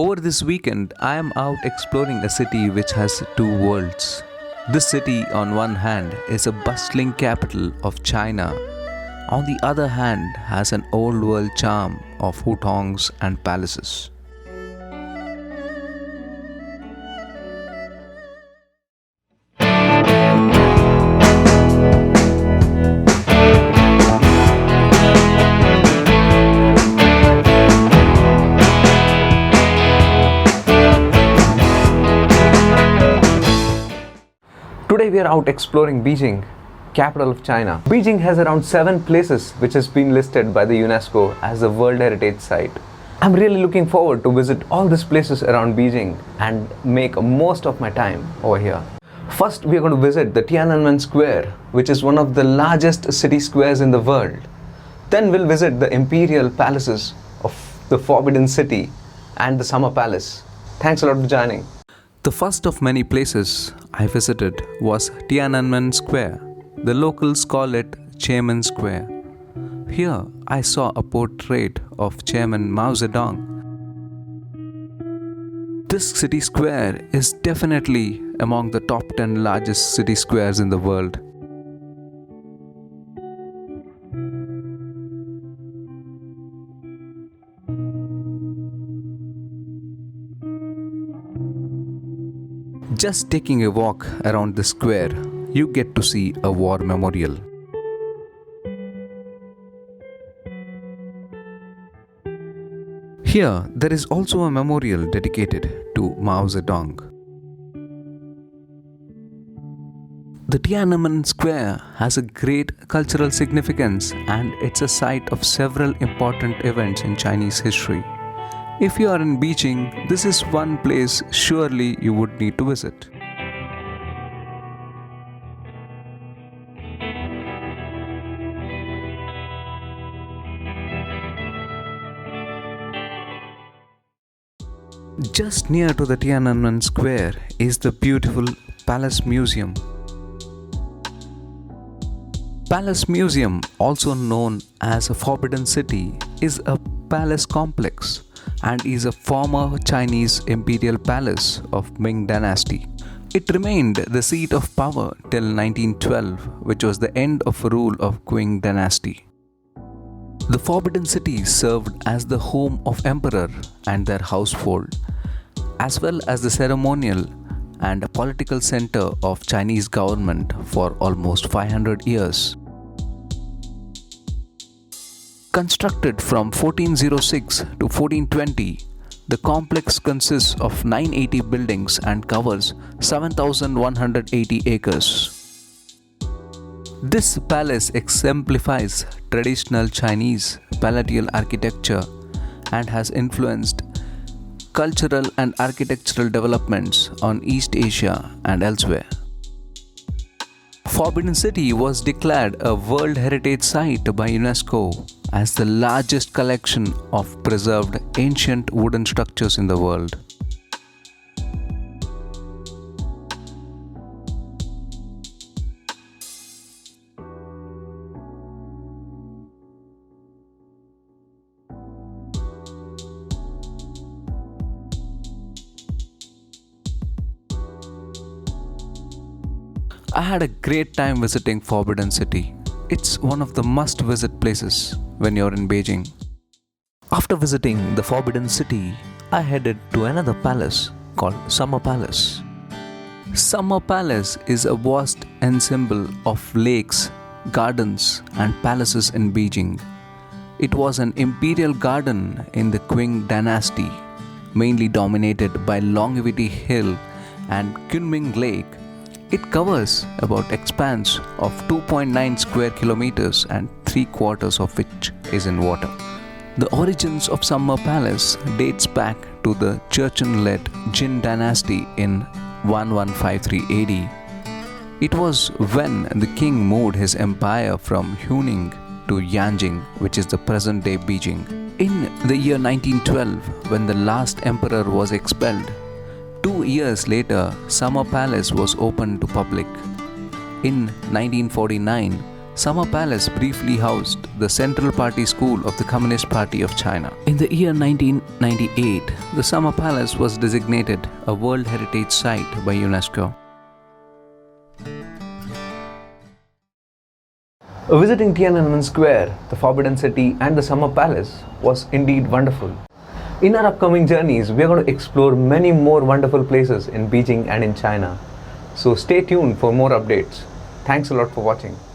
Over this weekend, I am out exploring a city which has two worlds. This city, on one hand, is a bustling capital of China. On the other hand, has an old world charm of hutongs and palaces. Today we are out exploring Beijing, capital of China. Beijing has around 7 places which has been listed by the UNESCO as a World Heritage Site. I'm really looking forward to visit all these places around Beijing and make most of my time over here. First, we are going to visit the Tiananmen Square, which is one of the largest city squares in the world. Then we'll visit the imperial palaces of the Forbidden City and the Summer Palace. Thanks a lot for joining. The first of many places I visited was Tiananmen Square. The locals call it Chairman Square. Here I saw a portrait of Chairman Mao Zedong. This city square is definitely among the top 10 largest city squares in the world. Just taking a walk around the square, you get to see a war memorial. Here, there is also a memorial dedicated to Mao Zedong. The Tiananmen Square has a great cultural significance and it's a site of several important events in Chinese history. If you are in Beijing, this is one place surely you would need to visit. Just near to the Tiananmen Square is the beautiful Palace Museum. Palace Museum, also known as a Forbidden City, is a palace complex and is a former Chinese imperial palace of Ming dynasty. It remained the seat of power till 1912, which was the end of rule of Qing dynasty. The Forbidden City served as the home of emperor and their household, as well as the ceremonial and a political center of Chinese government for almost 500 years. Constructed from 1406 to 1420, the complex consists of 980 buildings and covers 7,180 acres. This palace exemplifies traditional Chinese palatial architecture and has influenced cultural and architectural developments on East Asia and elsewhere. Forbidden City was declared a World Heritage Site by UNESCO as the largest collection of preserved ancient wooden structures in the world. I had a great time visiting Forbidden City. It's one of the must-visit places when you're in Beijing. After visiting the Forbidden City, I headed to another palace called Summer Palace. Summer Palace is a vast ensemble of lakes, gardens, and palaces in Beijing. It was an imperial garden in the Qing dynasty, mainly dominated by Longevity Hill and Kunming Lake. It covers about expanse of 2.9 square kilometers and 3/4 of which is in water. The origins of Summer Palace dates back to the Jurchen-led Jin dynasty in 1153 AD. It was when the king moved his empire from Huning to Yanjing, which is the present-day Beijing. In the year 1912, when the last emperor was expelled, 2 years later, Summer Palace was opened to public. In 1949, Summer Palace briefly housed the Central Party School of the Communist Party of China. In the year 1998, the Summer Palace was designated a World Heritage Site by UNESCO. Visiting Tiananmen Square, the Forbidden City and the Summer Palace was indeed wonderful. In our upcoming journeys, we are going to explore many more wonderful places in Beijing and in China. So stay tuned for more updates. Thanks a lot for watching.